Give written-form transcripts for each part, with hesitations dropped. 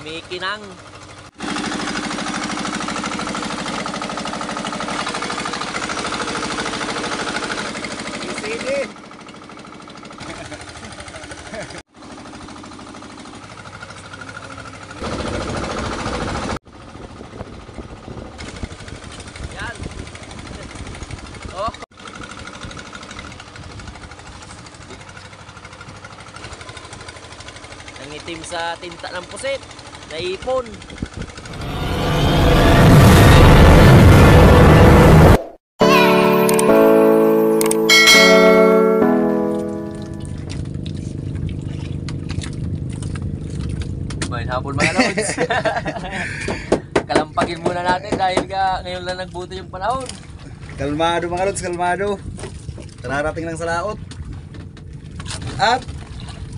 kumikinang. Sige. Yan. Oh. Nangitim sa tinta ng pusit. Naipon. May hapon mga lods. Kalampagin muna natin dahil ngayon lang nagbuto yung panahon. Kalmado mga lods, kalmado. Kararating lang sa laot. At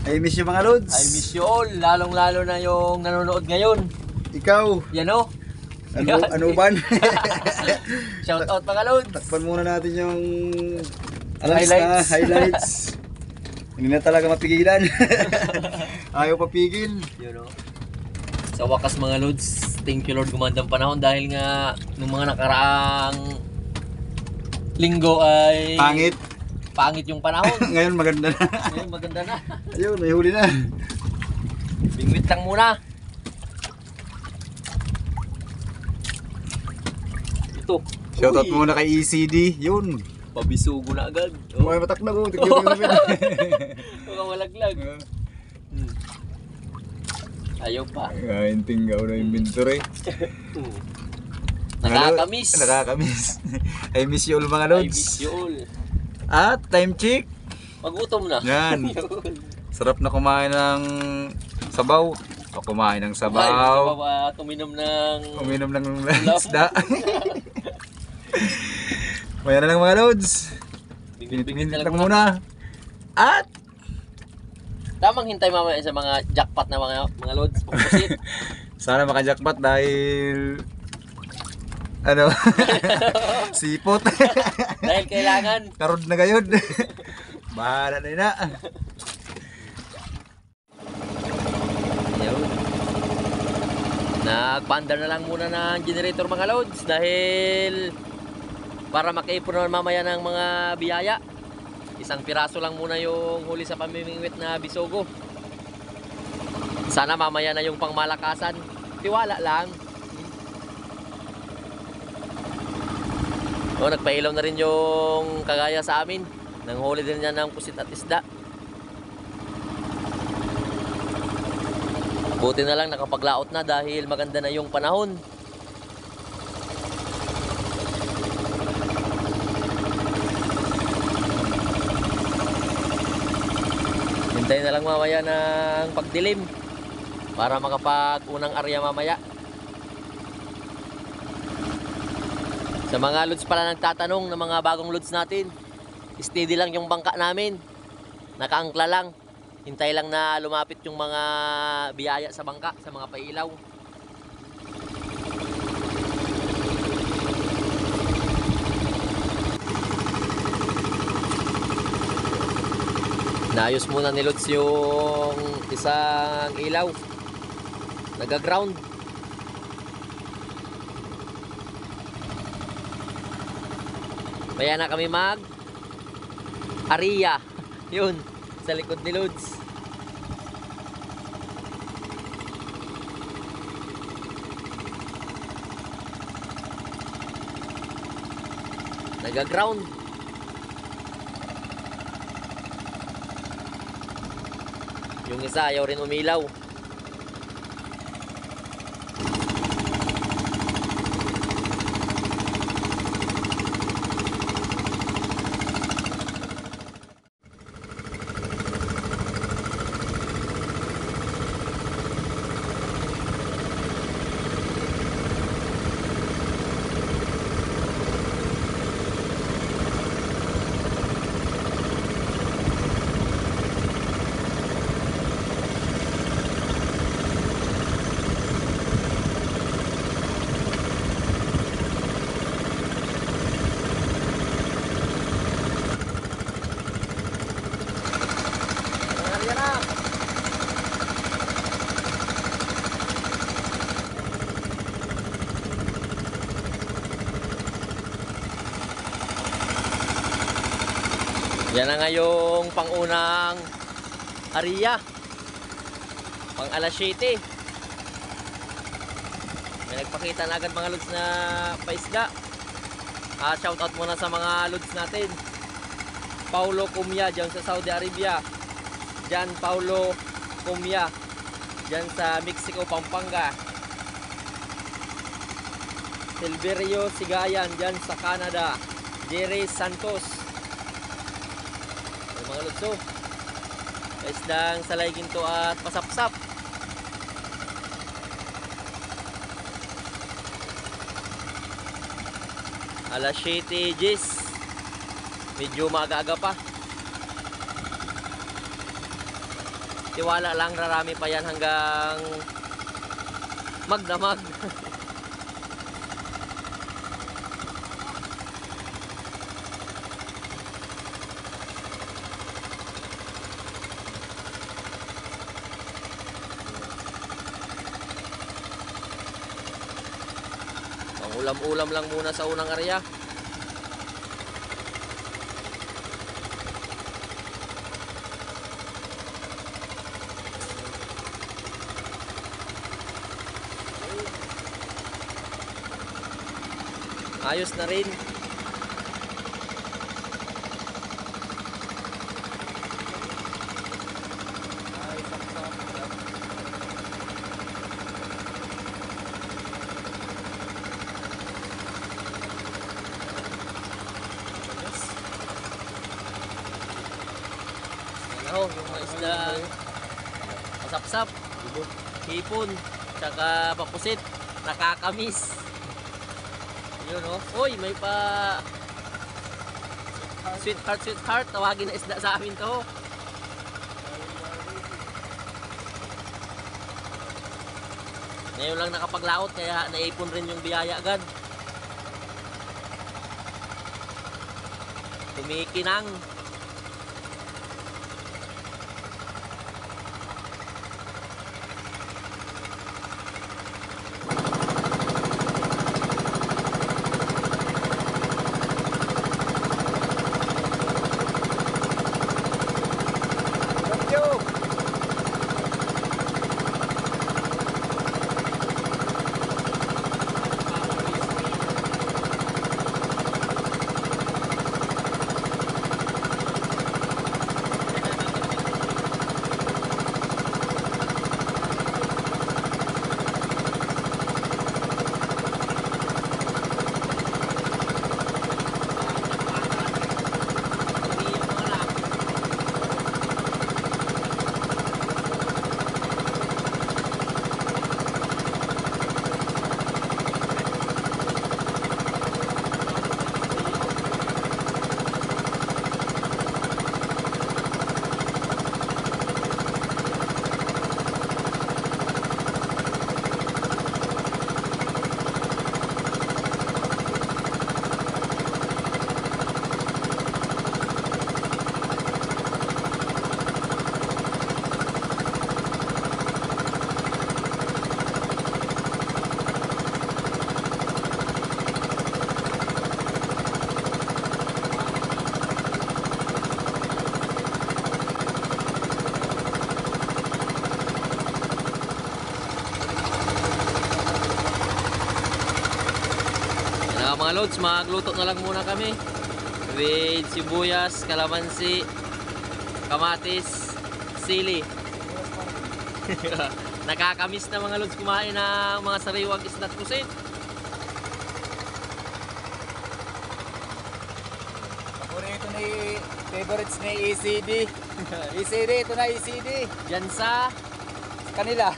I miss you mga lods. I miss you all, lalong lalo na yung nanonood ngayon. Ikaw. Yan o. Ano ban? Shout out mga lods. Takpan muna natin yung Highlights. highlights. Hindi na talaga mapigilan. Ayaw papigil. Yun o. Sa wakas mga lods, thank you Lord gumandang panahon dahil nga nung mga nakaraang linggo ay pangit yung panahon. Ngayon maganda na. Ngayon maganda na. Ayun, may huli na. Bingwit lang muna. Ito. Shoutout Uy, muna kay ECD. Yun. pabisugo na agad. May matakna ko. Tignan mo yun. Mga walaglag. Ayaw pa. Kainting gaw na inventory. Nakakamiss. Nakakamiss. I miss you all mga I lods. miss you all. At time check. Pag-utom na. Yan. Sarap na kumain ng sabaw. O kumain ng sabaw. Sabaw at uminom ng isda. Maya na lang mga lods. Bingwit Minit lang muna. At tamang hintay mamaya sa mga jackpot na mga lods. Pagpusit. sana maka-jackpot dahil sipot. Dahil kailangan. Karod na gayon. Bahala na na. Ayun. Nagpaandar na lang muna ng generator mga lods dahil para makaipon naman mamaya ng mga biyaya. Isang piraso lang muna yung huli sa pamimingwit na bisogo. Sana mamaya na yung pangmalakasan. Tiwala lang. Nagpailaw na rin yung kagaya sa amin. Nanghuli din niya ng pusit at isda. Buti na lang nakapaglaot na dahil maganda na yung panahon. Hintayin na lang mamaya ng pagdilim para makapag-unang area mamaya. Sa mga lods pala nagtatanong ng mga bagong lods natin, steady lang yung bangka namin. Nakaangkla lang. Hintay lang na lumapit yung mga biyaya sa bangka, sa mga pailaw. Naayos muna ni Lods yung isang ilaw. Nag-ground. Kaya na kami area. Yun, sa likod ni Lods. Nag-ground. Yung isa ayaw rin umilaw. Yan na nga yung pangunang area. Pang alas 7. May nagpakita na agad mga lods na paisda. Shoutout muna sa mga lods natin. Paulo Cumia dyan sa Saudi Arabia. Jan Paulo Cumia dyan sa Mexico, Pampanga. Silverio Sigayan dyan sa Canada. Jerry Santos. Ay, mga lods, oh. Isdang salay ginto at pasapsap. Alas 7 Gis. Medyo maaga-aga pa. Tiwala lang, rarami pa yan hanggang magdamag. Ulam-ulam lang muna sa unang area. Ayos na rin. Yung mga isda pasapsap, hipon, tsaka papusit, nakakamis. Yun, oh. Uy, may pa sweetheart, tawagin na isda sa amin to. Ngayon lang nakapaglaot kaya naipon rin yung biyaya agad. Tumikinang. Mga loads, magluto na lang muna kami with sibuyas, kalamansi, kamatis, sili. Nakakamiss na mga loads kumain ng mga sariwang isda't pusit. Favorites ni ECD. ECD, ito na ECD. Diyan sa Kanila.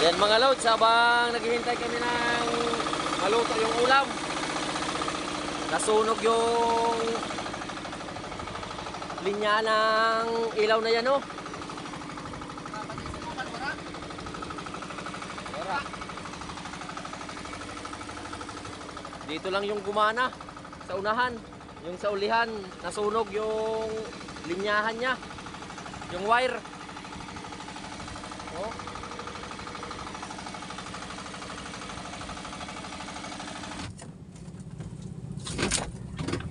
Ayan mga lods, habang naghihintay kami ng maluto yung ulam, nasunog yung linya ng ilaw na yan, oh. Dito lang yung gumana sa unahan, yung sa ulihan nasunog yung linyahan niya, yung wire. Oh.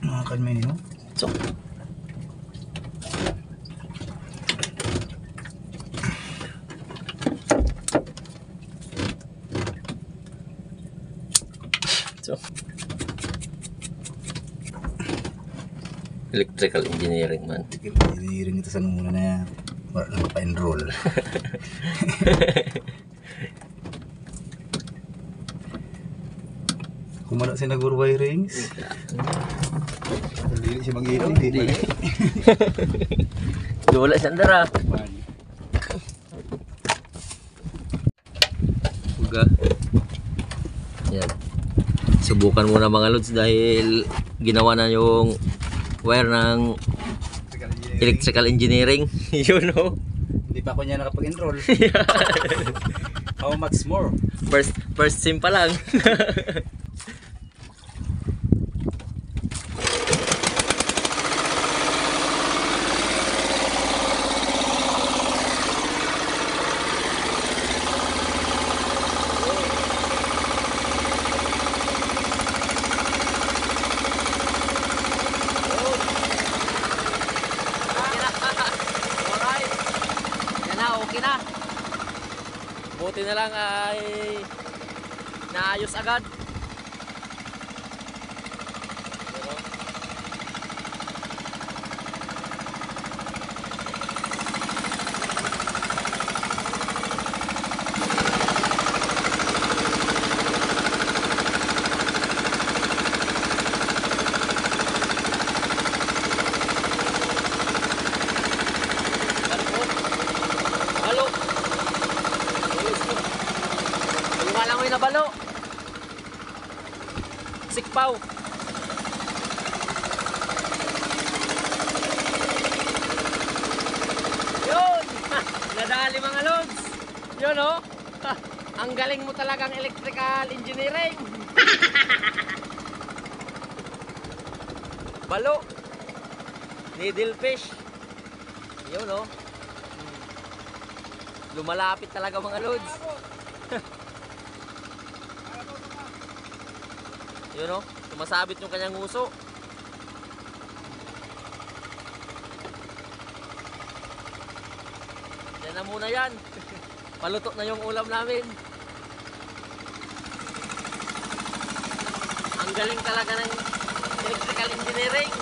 Nakakalma yun, no? So, electrical engineering man. Hinihiring ito sa muna na yan. Wala na mapa-enroll. Kumala siya nag-wirings. Hindi siya mag-inom. Hindi. Wala siya andara. Uga. Yan. Subukan muna mga lods dahil ginawa na yung wire ng electrical engineering. Yun, no? Hindi pa ako niya nakapag-enroll. How much more? First sim pa lang. Okay na. Buti na lang ay naayos agad. Nabalo. Sikpaw. Yun. Nadali mga lods. Yun, oh. Ang galing mo talagang electrical engineering. Balo. Needlefish. Yun, oh. Lumalapit talaga mga lods. Yun, o, sumasabit yung kanyang nguso. Yan na muna yan. Paluto na yung ulam namin. Ang galing talaga ng electrical engineering.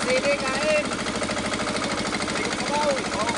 Sige, kain! May kabaw! Oh.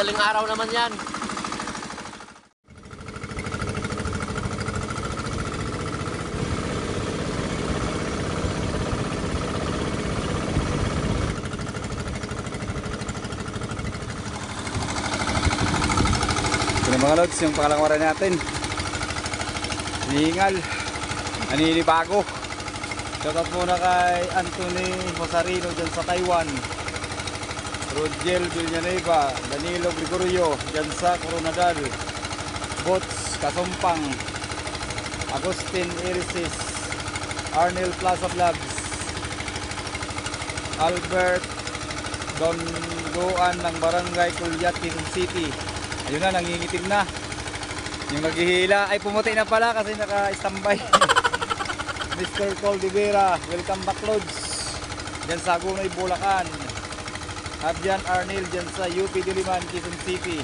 madaling araw naman yan. Ito na mga lods, yung pangalangwaran natin. Hingal. Aninibago. Shoutout muna kay Anthony Mosarino dyan sa Taiwan. Rogel Villanueva, Danilo Gregorio dyan sa Coronadal. Bots Kasumpang, Agustin Irisis, Arnel Plaza Vlogs, Albert Dondoan ng Barangay Culyat, Quezon City. Ayun na, nangingitim na. Yung naghihila ay pumuti na pala kasi naka-standby. Mr. Coldivera, welcome back Lods. Diyan sa Agunoy, Bulacan. Abjan Arnil dyan sa UP Diliman, Quezon City.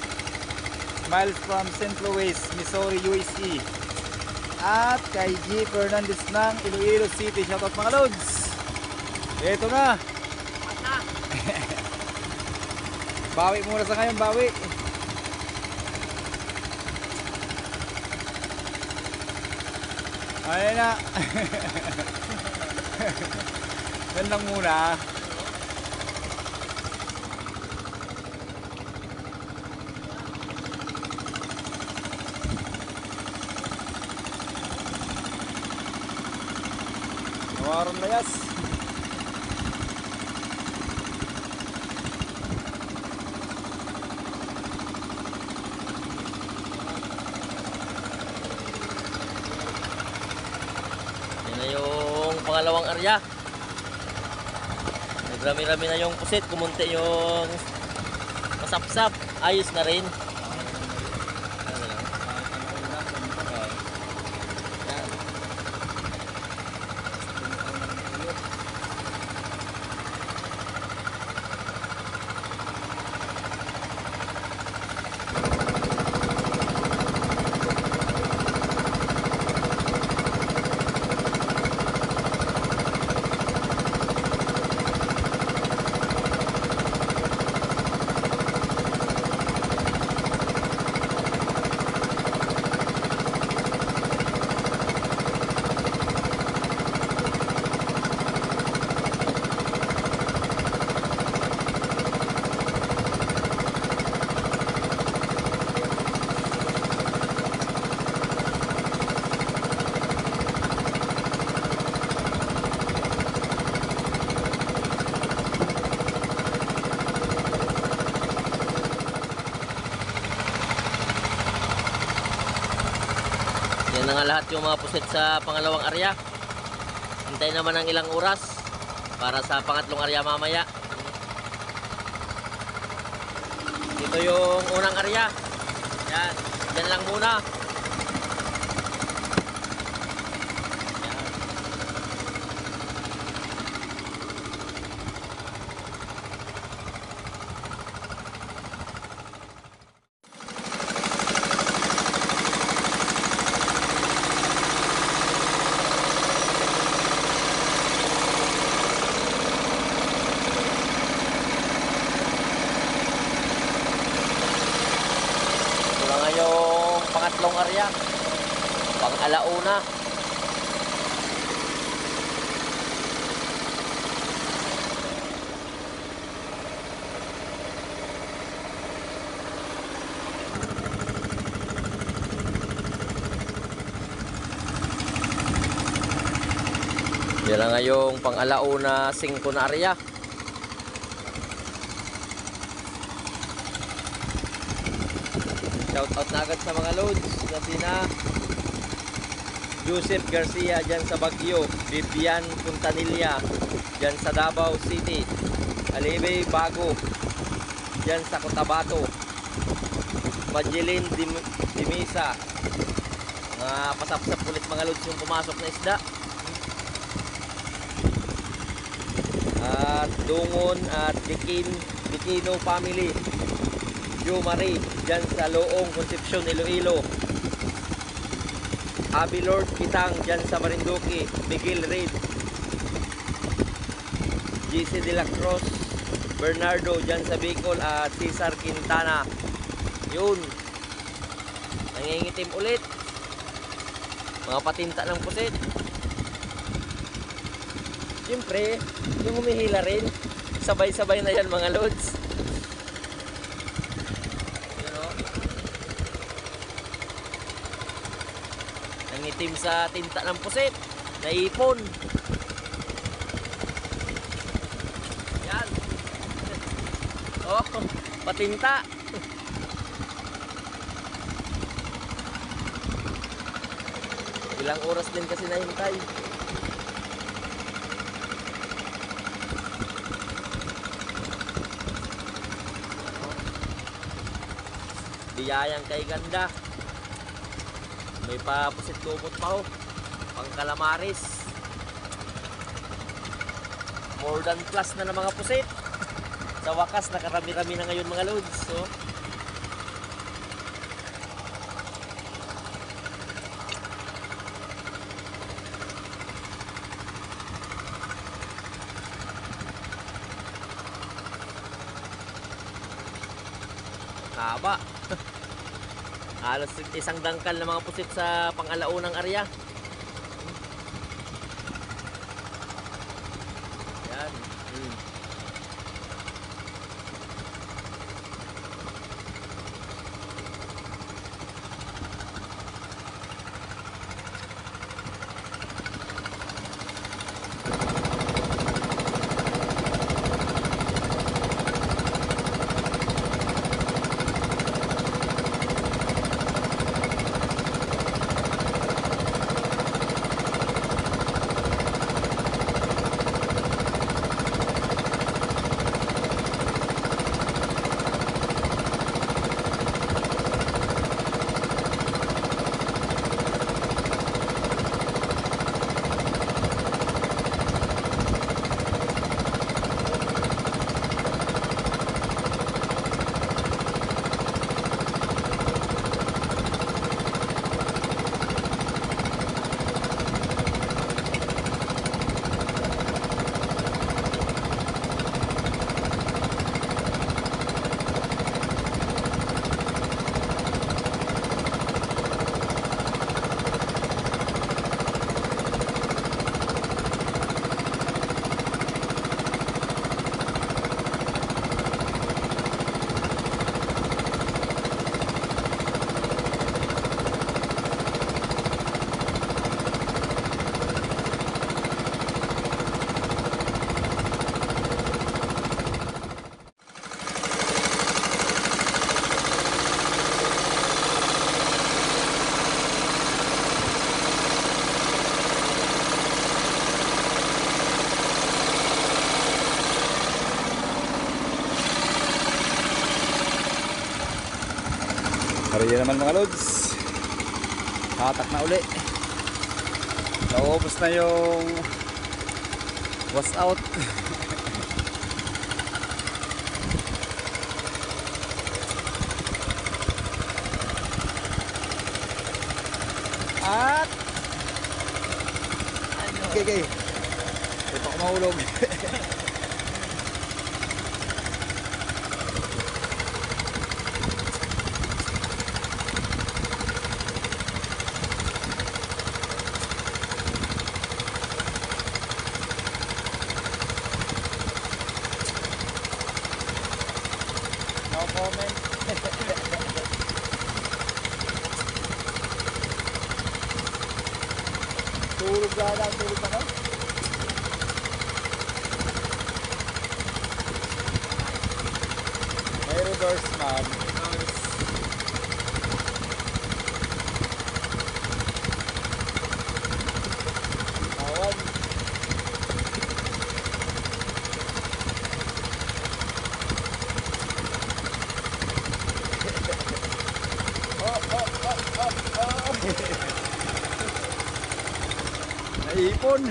Miles from St. Louis, Missouri, USA. At kay G. Fernandez ng Iloilo City. Shoutout mga Lods. Ito na. Bawi muna sa ngayon, bawi. Ayun na. Yan lang muna. Nawaron layas. Yan na yung pangalawang area. Nagrami-rami na yung pusit, kumunti yung masapsap. Ayos na rin. Yan na nga lahat yung mga puset sa pangalawang area. Hintay naman ng ilang oras para sa pangatlong area mamaya. Ito yung unang area. Yan, yan lang muna. Yung pangatlong area, pang-alauna. Yan na nga yung pang-alauna 5 na area. Shout out na agad sa mga loads na sina Joseph Garcia dyan sa Baguio, Vivian Puntanilla dyan sa Davao City, Alebe Bago dyan sa Cotabato, Magellan Dimisa. Mga pasapsap ulit mga loads yung pumasok na isda. At Dungon at Dikino family, Jo Marie dyan sa Loong Concepcion, Iloilo, Abi Lord Kitang dyan sa Marinduque, Miguel Reid, GC de la Cruz Bernardo dyan sa Bicol at Cesar Quintana. Yun. Nangingitim ulit. Mga patinta ng pusit. Siyempre, yung humihila rin. Sabay-sabay na yan mga lods. Yun o. Nangitim sa tinta ng pusit. Naipon. Yan. Oh, patinta. Ilang oras din kasi nahintay. Biyayang kay ganda. May papusit kumot pa ho. Pang kalamaris. More than plus na ng mga pusit. Sa wakas, nakarami-rami na ngayon mga loads. So, haba. Halos isang dangkal na mga pusit sa pang-alaunang area. Yan. Hariya naman mga lods. Hatak na uli. Naubos na yung wash out. At ano? Okay. Ito ako mahulog. No comment. Tulog ka lang, tulog ka na. May reverse man. Awan. Naipon.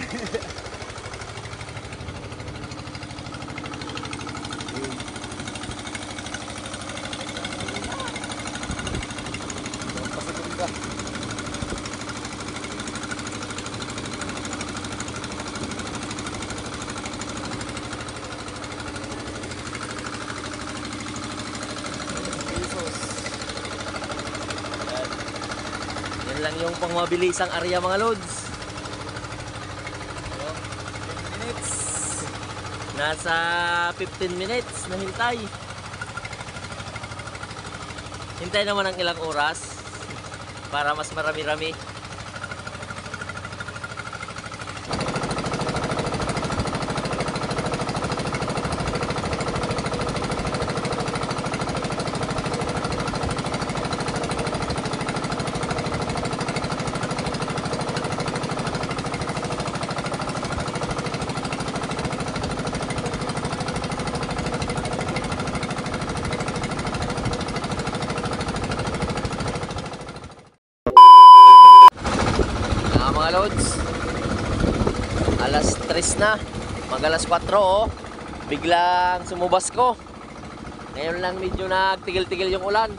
lang yung pangmabilisang area mga lods. So, 10 minutes. Nasa 15 minutes na hintay. Hintay naman ng ilang oras para mas marami-rami. Mga lods, alas 3 na, mag alas 4 oh, biglang sumubas ko. Ngayon lang medyo nagtigil-tigil yung ulan.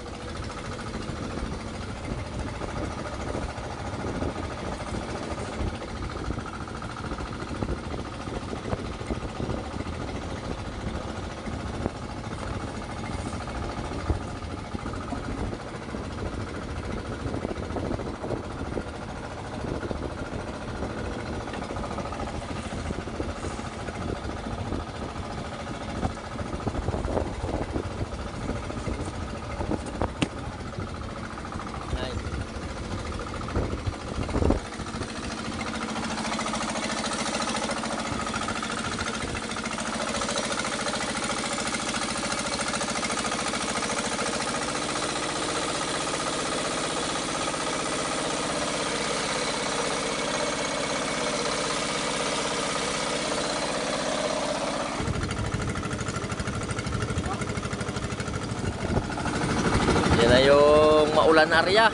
Yan na yung maulan area.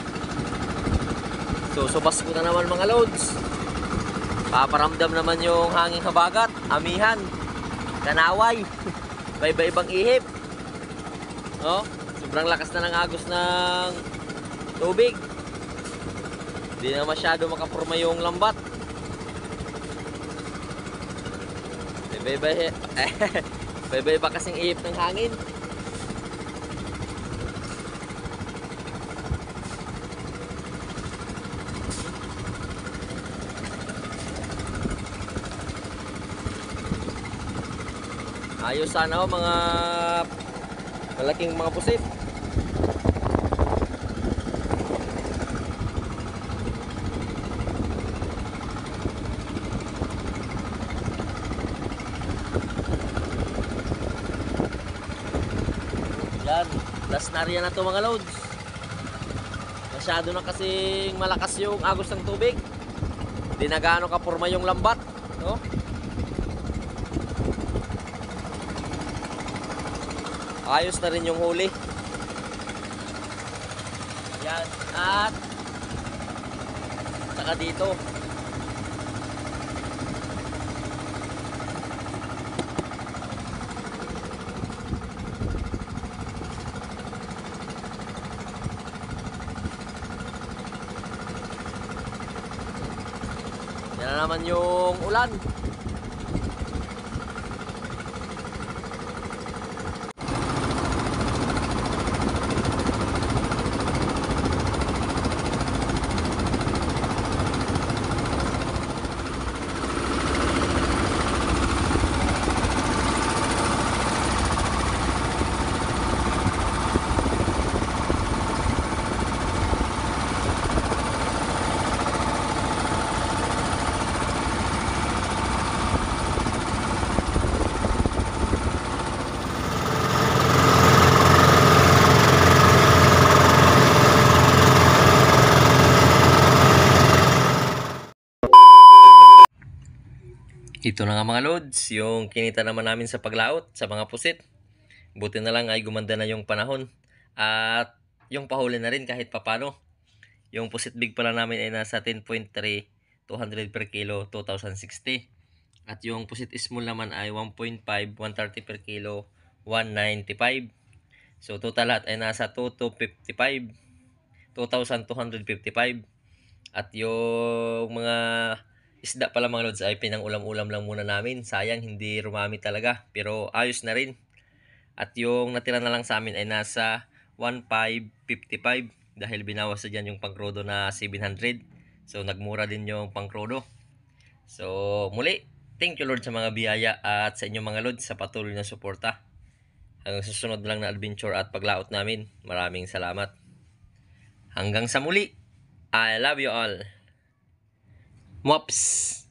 Susubas ko na naman mga loads. Paparamdam naman yung hanging habagat, amihan, kanaway, iba-ibang ihip. No? Sobrang lakas na ng agos ng tubig. Hindi na masyado makapurma yung lambat. Iba-iba kasing ihip ng hangin. Ayos sana oh, mga malaking mga pusit. Yan, last na area na to mga loads. Masyado na kasing malakas yung agos ng tubig. Hindi na gaano kapurma yung lambat, no? Ayos na rin yung huli. Yan. At saka dito. Yan na naman yung ulan. Ito na nga mga loads, yung kinita naman namin sa paglaot sa mga pusit. Buti na lang ay gumanda na yung panahon. At yung pahuli na rin kahit papano. Yung pusit big pala namin ay nasa 10.3, 200 per kilo, 2,060. At yung pusit small naman ay 1.5, 130 per kilo, 195. So total lahat ay nasa 2,255, 2,255. At yung mga isda pala mga lods ay pinang-ulam-ulam lang muna namin. Sayang hindi rumami talaga, pero ayos na rin. At yung natira na lang sa amin ay nasa 1,555. dahil binawas na dyan yung pangkrodo na 700. So nagmura din yung pangkrodo. So muli, thank you Lord sa mga biyaya at sa inyong mga lods sa patuloy na suporta. Hanggang susunod lang na adventure at paglaot namin. Maraming salamat. Hanggang sa muli. I love you all. Mops!